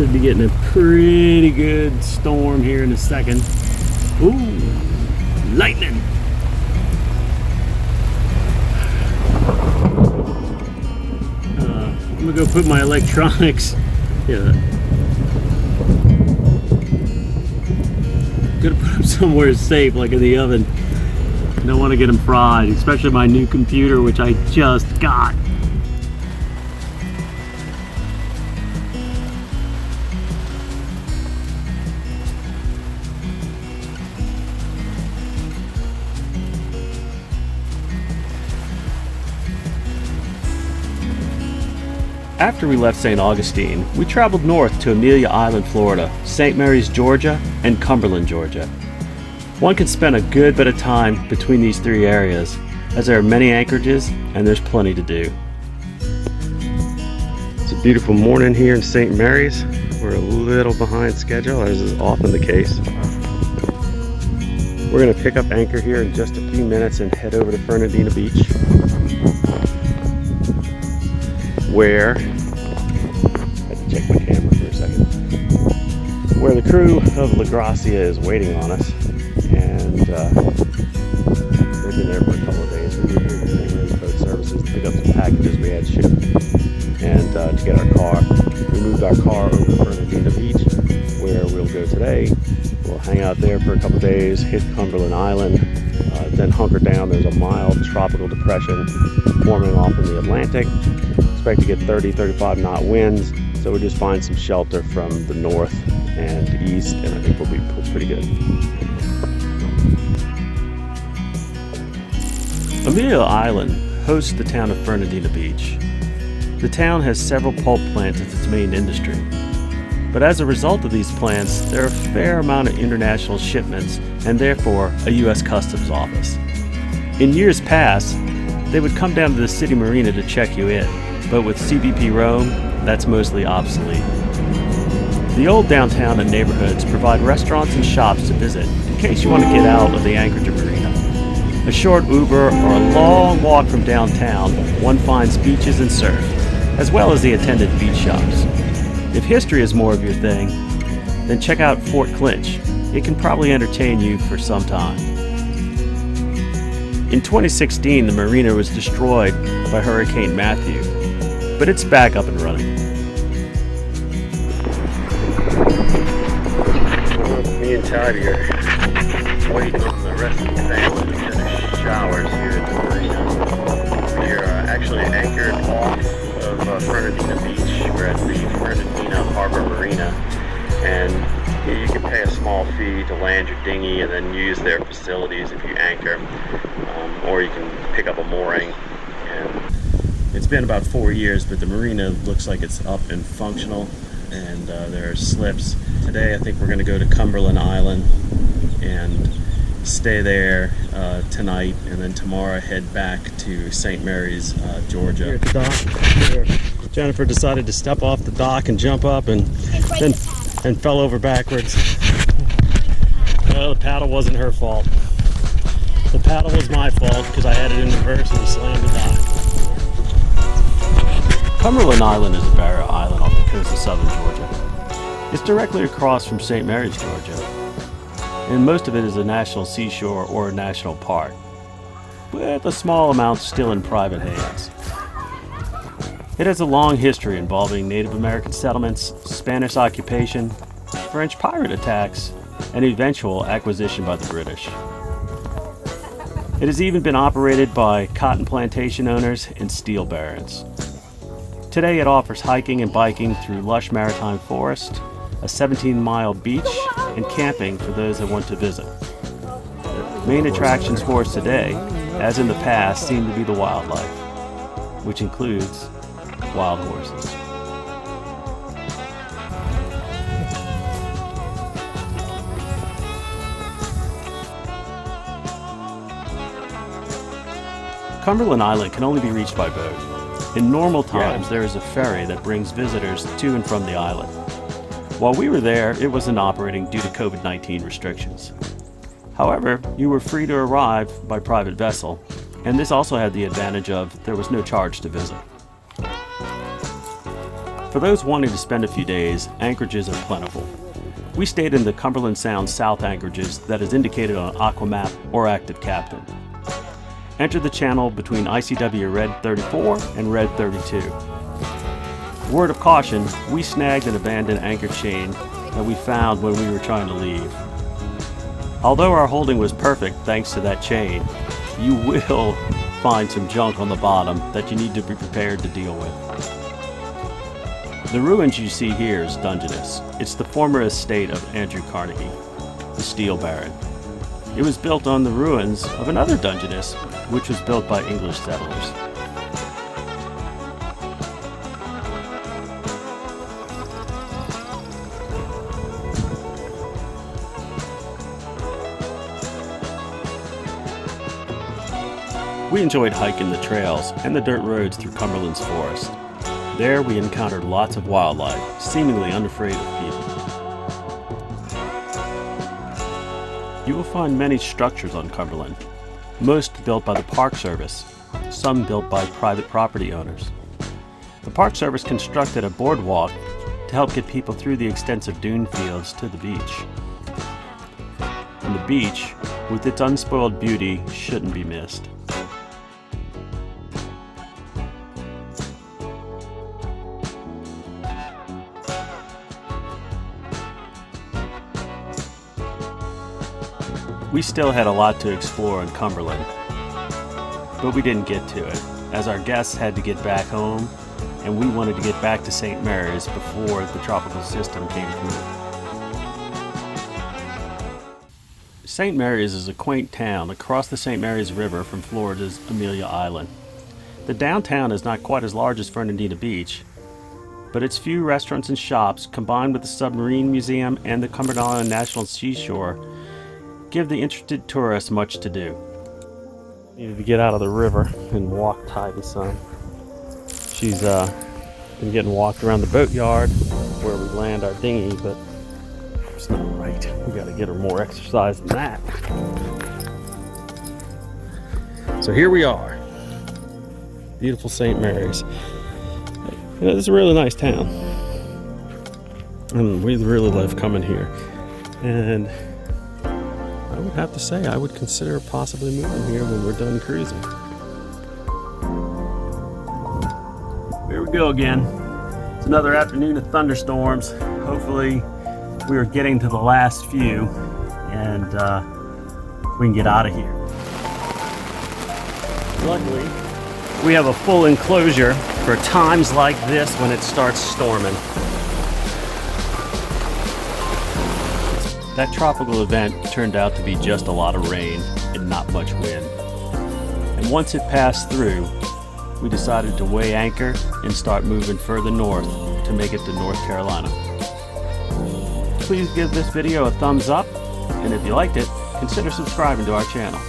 Should be getting a pretty good storm here in a second. Ooh, lightning! I'm gonna go put my electronics. Yeah. Gonna put them somewhere safe, like in the oven. I don't want to get them fried, especially my new computer, which I just got. After we left St. Augustine, we traveled north to Amelia Island, Florida, St. Mary's, Georgia, and Cumberland, Georgia. One can spend a good bit of time between these three areas, as there are many anchorages and there's plenty to do. It's a beautiful morning here in St. Mary's. We're a little behind schedule, as is often the case. We're going to pick up anchor here in just a few minutes and head over to Fernandina Beach, where, I had to check my camera for a second, where the crew of La Gracia is waiting on us, and they've been there for a couple of days. We were here to St. Mary's Boat Services to pick up some packages we had shipped, and to get our car. We moved our car over to Fernandina Beach, where we'll go today. We'll hang out there for a couple of days, hit Cumberland Island, then hunker down. There's a mild tropical depression forming off in the Atlantic. Expect to get 30-35 knot winds, so we'll just find some shelter from the north and east, and I think we'll be pretty good. Amelia Island hosts the town of Fernandina Beach. The town has several pulp plants as its main industry, but as a result of these plants, there are a fair amount of international shipments and therefore a U.S. Customs office. In years past, they would come down to the city marina to check you in, but with CBP Rome, that's mostly obsolete. The old downtown and neighborhoods provide restaurants and shops to visit in case you want to get out of the Anchorage marina. A short Uber or a long walk from downtown, one finds beaches and surf, as well as the attendant beach shops. If history is more of your thing, then check out Fort Clinch. It can probably entertain you for some time. In 2016, the marina was destroyed by Hurricane Matthew, but it's back up and running. Me and Todd are waiting on the rest of the family to finish showers here at the marina. We are actually anchored off of Fernandina Beach. We're at the Fernandina Harbor Marina, and you can pay a small fee to land your dinghy and then use their facilities if you anchor, or you can pick up a mooring. And it's been about 4 years, but the marina looks like it's up and functional, and there are slips. Today I think we're going to go to Cumberland Island and stay there tonight, and then tomorrow head back to St. Mary's, Georgia. Here at the dock, where Jennifer decided to step off the dock and jump up and fell over backwards. Well, the paddle wasn't her fault. The paddle was my fault because I had it in reverse and slammed the dock. Cumberland Island is a barrier island off the coast of southern Georgia. It's directly across from St. Mary's, Georgia, and most of it is a national seashore or a national park, with a small amount still in private hands. It has a long history involving Native American settlements, Spanish occupation, French pirate attacks, and eventual acquisition by the British. It has even been operated by cotton plantation owners and steel barons. Today it offers hiking and biking through lush maritime forest, a 17-mile beach, and camping for those that want to visit. The main attractions for us today, as in the past, seem to be the wildlife, which includes wild horses. Cumberland Island can only be reached by boat. In normal times, there is a ferry that brings visitors to and from the island. While we were there, it wasn't operating due to COVID-19 restrictions. However, you were free to arrive by private vessel, and this also had the advantage of there was no charge to visit. For those wanting to spend a few days, anchorages are plentiful. We stayed in the Cumberland Sound South anchorages that is indicated on Aquamap or Active Captain. Enter the channel between ICW Red 34 and Red 32. Word of caution, we snagged an abandoned anchor chain that we found when we were trying to leave. Although our holding was perfect thanks to that chain, you will find some junk on the bottom that you need to be prepared to deal with. The ruins you see here is Dungeness. It's the former estate of Andrew Carnegie, the Steel Baron. It was built on the ruins of another Dungeness, which was built by English settlers. We enjoyed hiking the trails and the dirt roads through Cumberland's forest. There we encountered lots of wildlife, seemingly unafraid of people. You will find many structures on Cumberland, most built by the Park Service, some built by private property owners. The Park Service constructed a boardwalk to help get people through the extensive dune fields to the beach. And the beach, with its unspoiled beauty, shouldn't be missed. We still had a lot to explore in Cumberland, but we didn't get to it, as our guests had to get back home, and we wanted to get back to St. Mary's before the tropical system came through. St. Mary's is a quaint town across the St. Mary's River from Florida's Amelia Island. The downtown is not quite as large as Fernandina Beach, but its few restaurants and shops, combined with the Submarine Museum and the Cumberland National Seashore, give the interested tourist much to do. Needed to get out of the river and walk Tybee some. She's been getting walked around the boatyard where we land our dinghy, but it's not right. We gotta get her more exercise than that. So here we are. Beautiful St. Mary's. You know, this is a really nice town. And we really love coming here. And I would have to say I would consider possibly moving here when we're done cruising. Here we go again. It's another afternoon of thunderstorms. Hopefully we are getting to the last few and we can get out of here. Luckily, we have a full enclosure for times like this when it starts storming. That tropical event turned out to be just a lot of rain and not much wind. And once it passed through, we decided to weigh anchor and start moving further north to make it to North Carolina. Please give this video a thumbs up, and if you liked it, consider subscribing to our channel.